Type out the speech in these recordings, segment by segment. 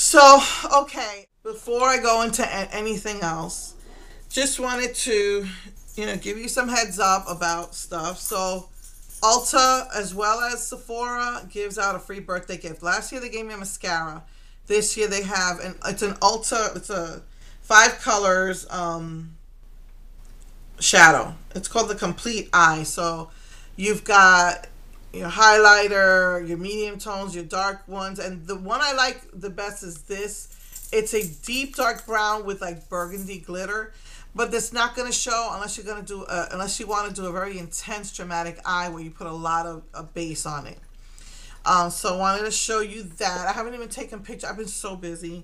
So, okay, before I go into anything else, just wanted to, give you some heads up about stuff. So, Ulta as well as Sephora gives out a free birthday gift. Last year they gave me a mascara. This year they have it's an Ulta. It's a 5 colors shadow. It's called the Complete Eye. So you've got your highlighter, your medium tones, your dark ones, and the one I like the best is this. It's a deep dark brown with like burgundy glitter, but that's not going to show unless you're going to do unless you want to do a very intense dramatic eye where you put a lot of base on it. So I wanted to show you that. I haven't even taken pictures. I've been so busy.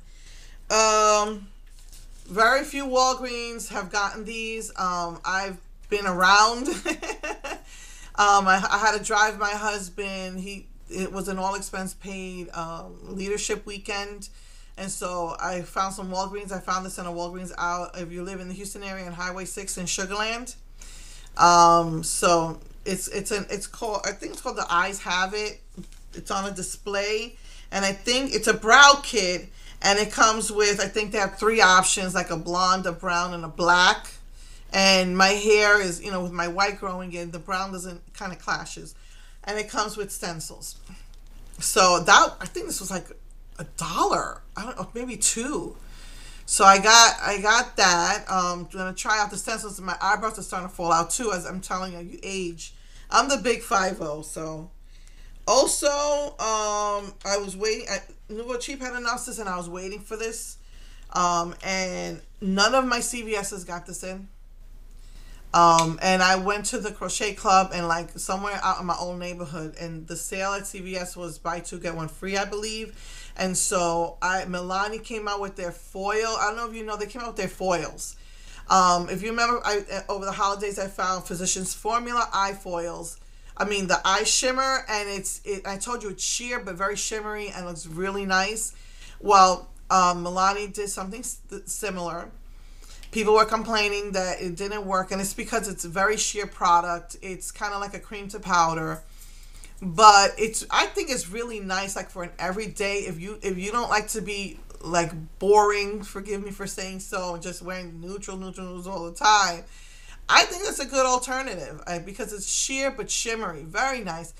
Very few Walgreens have gotten these. I've been around. I had to drive my husband. It was an all expense paid leadership weekend. And so I found some Walgreens. I found this in a Walgreens out if you live in the Houston area on Highway 6 in Sugarland. So it's called, I think it's called The Eyes Have It. It's on a display. And I think it's a brow kit. And it comes with, I think they have 3 options, like a blonde, a brown, and a black. And my hair is, with my white growing in, the brown doesn't kind of clashes. And it comes with stencils. So I think this was like $1. I don't know, maybe 2. So I got that. I'm gonna try out the stencils. My eyebrows are starting to fall out too, as I'm telling you, you age. I'm the big 5-0. So also, I was waiting. Nouveau Cheap had announced this, and I was waiting for this. And none of my CVS's got this in. And I went to the crochet club and like somewhere out in my old neighborhood, and the sale at CVS was buy 2 get 1 free, I believe. And so Milani came out with their foil. I don't know if you know, they came out with their foils. If you remember, over the holidays I found Physicians Formula eye foils. I mean the eye shimmer, and I told you it's sheer but very shimmery and looks really nice. Well, Milani did something similar. People were complaining that it didn't work, and it's because it's a very sheer product. It's kind of like a cream to powder, but I think it's really nice, like for an everyday. If you don't like to be like boring, forgive me for saying so, just wearing neutrals all the time, I think that's a good alternative because it's sheer but shimmery, very nice.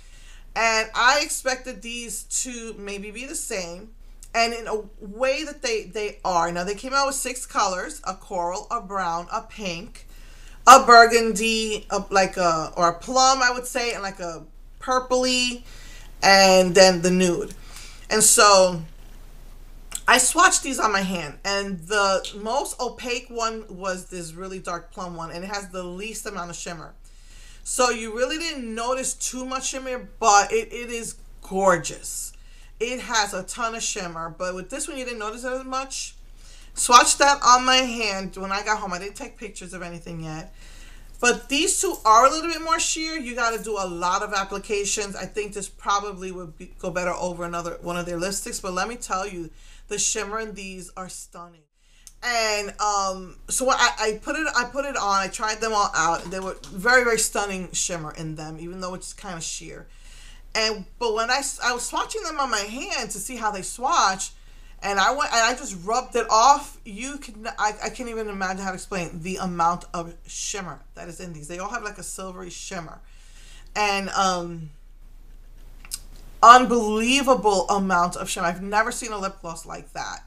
And I expected these to maybe be the same. And in a way that they are. Now, they came out with 6 colors: a coral, a brown, a pink, a burgundy, or a plum, I would say, and like a purpley, and then the nude. And so I swatched these on my hand, and the most opaque one was this really dark plum one, and it has the least amount of shimmer. So you really didn't notice too much shimmer, but it is gorgeous. It has a ton of shimmer, but with this one you didn't notice it as much. Swatched that on my hand when I got home. I didn't take pictures of anything yet. But these 2 are a little bit more sheer. You got to do a lot of applications. I think this probably would go better over one of their lipsticks. But let me tell you, the shimmer in these are stunning. And so I put it on. I tried them all out. They were very, very stunning shimmer in them, even though it's kind of sheer. But when I was swatching them on my hand to see how they swatch, and I just rubbed it off. I can't even imagine how to explain the amount of shimmer that is in these. They all have like a silvery shimmer, and unbelievable amount of shimmer. I've never seen a lip gloss like that,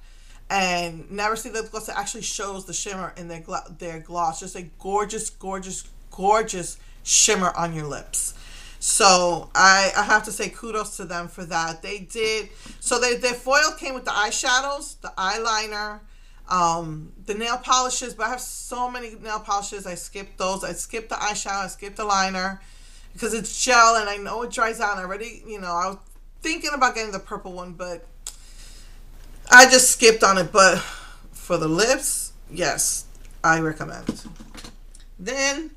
and never seen a lip gloss that actually shows the shimmer in their gloss. Just a gorgeous, gorgeous, gorgeous shimmer on your lips. So I have to say kudos to them for that. They did. So their foil came with the eyeshadows, the eyeliner, the nail polishes. But I have so many nail polishes. I skipped those. I skipped the eyeshadow. I skipped the liner because it's gel and I know it dries out. And I already, I was thinking about getting the purple one, but I just skipped on it. But for the lips, yes, I recommend. Then,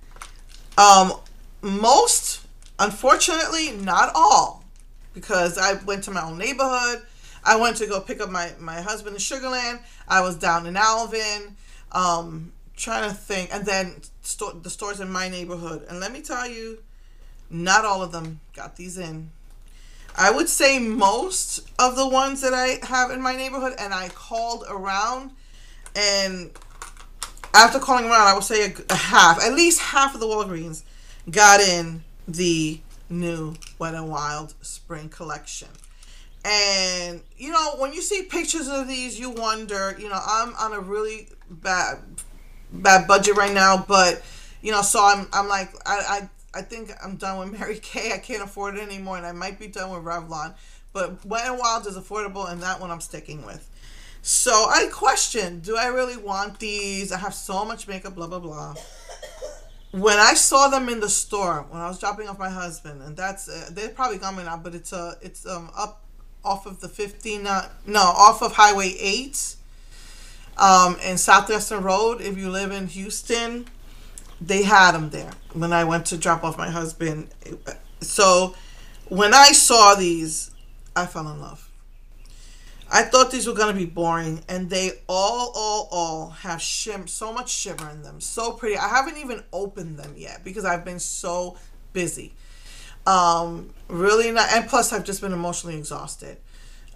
unfortunately, not all, because I went to my own neighborhood. I went to go pick up my husband in Sugarland. I was down in Alvin, trying to think, and then the stores in my neighborhood. And let me tell you, not all of them got these in. I would say most of the ones that I have in my neighborhood, and I called around, and after calling around, I would say a half, at least half of the Walgreens got in the new Wet n Wild spring collection. And you know, when you see pictures of these, you wonder, you know, I'm on a really bad budget right now, but you know, so I'm like, I think I'm done with Mary Kay. I can't afford it anymore, and I might be done with Revlon. But Wet n Wild is affordable, and that one I'm sticking with. So I questioned, do I really want these? I have so much makeup, blah blah blah. When I saw them in the store when I was dropping off my husband, and that's they're probably coming out, but it's up off of the 15 off of Highway 8 in Southwestern Road. If you live in Houston, they had them there when I went to drop off my husband. So when I saw these, I fell in love. I thought these were going to be boring, and they all have so much shimmer in them. So pretty. I haven't even opened them yet because I've been so busy. Really not, and plus I've just been emotionally exhausted.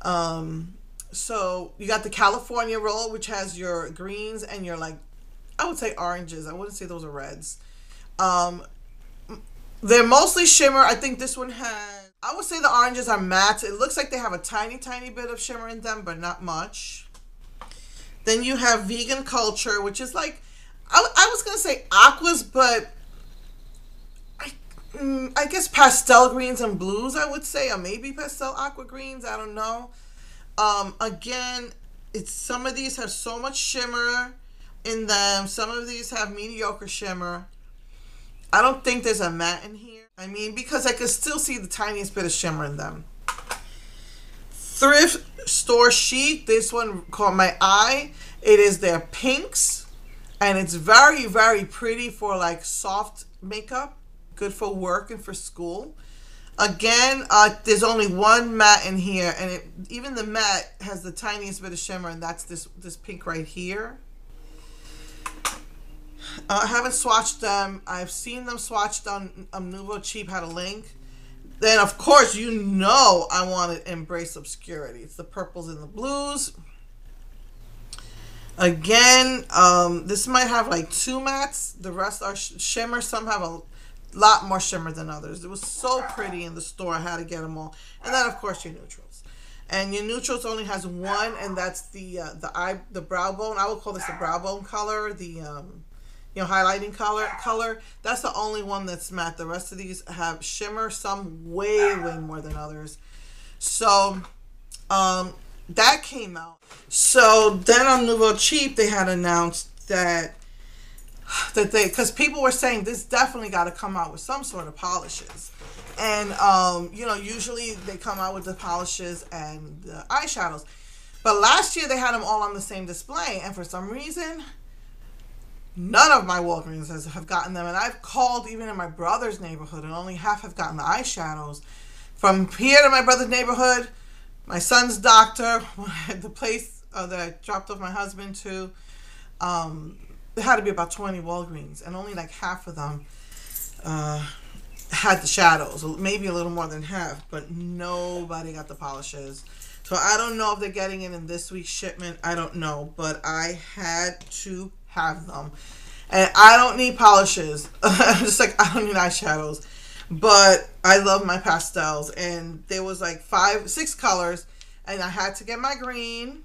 So you got the California roll, which has your greens and your, like, I would say oranges. I wouldn't say those are reds. They're mostly shimmer. I think this one has, I would say the oranges are matte. It looks like they have a tiny bit of shimmer in them, but not much. Then you have Vegan Culture, which is like, I was going to say aquas, but I guess pastel greens and blues, I would say, or maybe pastel aqua greens. I don't know. Again, some of these have so much shimmer in them. Some of these have mediocre shimmer. I don't think there's a matte in here. I mean, because I could still see the tiniest bit of shimmer in them. Thrift Store Chic. This one caught my eye. It is their pinks, and it's very, very pretty for like soft makeup. Good for work and for school. Again, there's only one matte in here, and even the matte has the tiniest bit of shimmer, and that's this pink right here. I haven't swatched them. I've seen them swatched on Nouveau Cheap, had a link. Then, of course, you know I want to embrace obscurity. It's the purples and the blues. Again, this might have like 2 mattes. The rest are shimmer. Some have a lot more shimmer than others. It was so pretty in the store. I had to get them all. And then, of course, your neutrals. And your neutrals only has one, and that's the brow bone. I would call this the brow bone color. The highlighting color. That's the only one that's matte. The rest of these have shimmer. Some way more than others. So, that came out. So then on Nouveau Cheap, they had announced that they, because people were saying this definitely got to come out with some sort of polishes, and usually they come out with the polishes and the eyeshadows, but last year they had them all on the same display, and for some reason none of my Walgreens have gotten them, and I've called even in my brother's neighborhood, and only half have gotten the eyeshadows. From here to my brother's neighborhood, my son's doctor, the place that I dropped off my husband to, there had to be about 20 Walgreens, and only like half of them had the shadows, maybe a little more than half, but nobody got the polishes. So I don't know if they're getting it in this week's shipment. I don't know, but I had to have them. And I don't need polishes. Just like I don't need eyeshadows. But I love my pastels, and there was like 5-6 colors, and I had to get my green.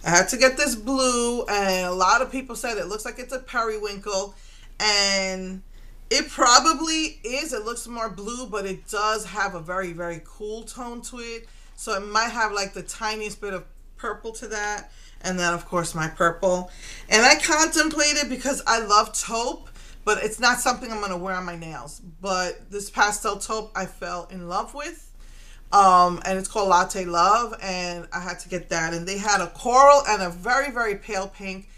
I had to get this blue, and a lot of people said it looks like it's a periwinkle, and it probably is. It looks more blue, but it does have a very, very cool tone to it. So it might have like the tiniest bit of purple to that, and then of course my purple. And I contemplated, because I love taupe, but it's not something I'm going to wear on my nails. But this pastel taupe I fell in love with. And it's called Latte Love. And I had to get that. And they had a coral and a very, very pale pink.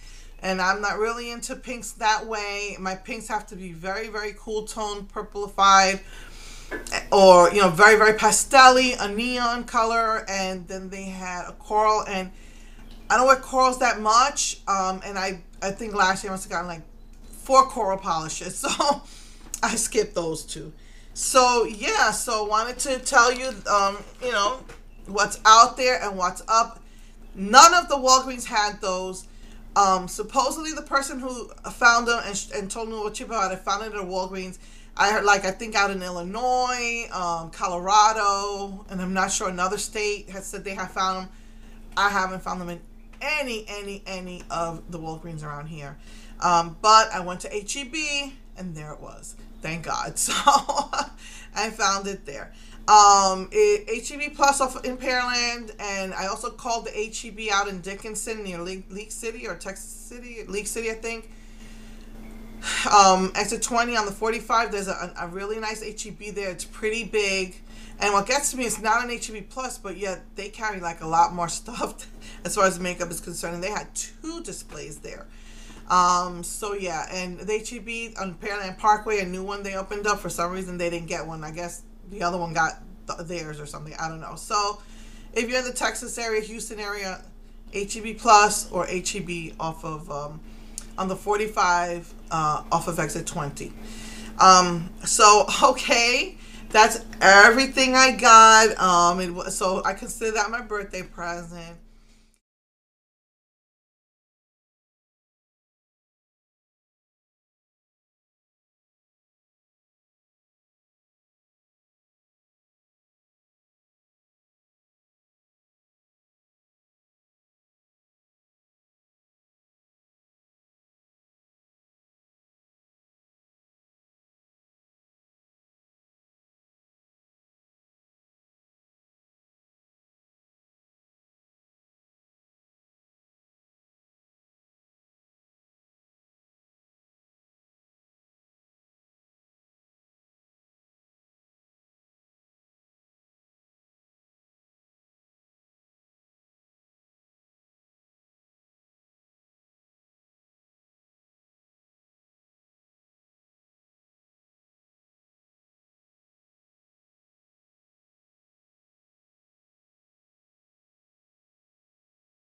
And I'm not really into pinks that way. My pinks have to be very, very cool tone, purplified. Or, very, very pastel-y, a neon color. And then they had a coral. And I don't wear corals that much. And I think last year I must have gotten like 4 coral polishes, so I skipped those 2. So yeah, so wanted to tell you, you know, what's out there and what's up. None of the Walgreens had those. Supposedly the person who found them and told me what cheap about it found it at Walgreens. I heard, like, I think out in Illinois, Colorado, and I'm not sure another state has said they have found them. I haven't found them in any of the Walgreens around here. But I went to HEB and there it was. Thank God. So I found it there. HEB Plus off in Pearland, and I also called the HEB out in Dickinson near League City or Texas City, League City, I think. Exit 20 on the 45. There's a really nice HEB there. It's pretty big. And what gets to me is not an HEB Plus, but yet they carry like a lot more stuff as far as makeup is concerned. And they had 2 displays there. So yeah, and the HEB on Pearland Parkway, a new one they opened up. For some reason they didn't get one. I guess the other one got theirs or something. I don't know. So if you're in the Texas area, Houston area, HEB Plus or HEB off of on the 45 off of exit 20. So okay, that's everything I got. So I consider that my birthday present.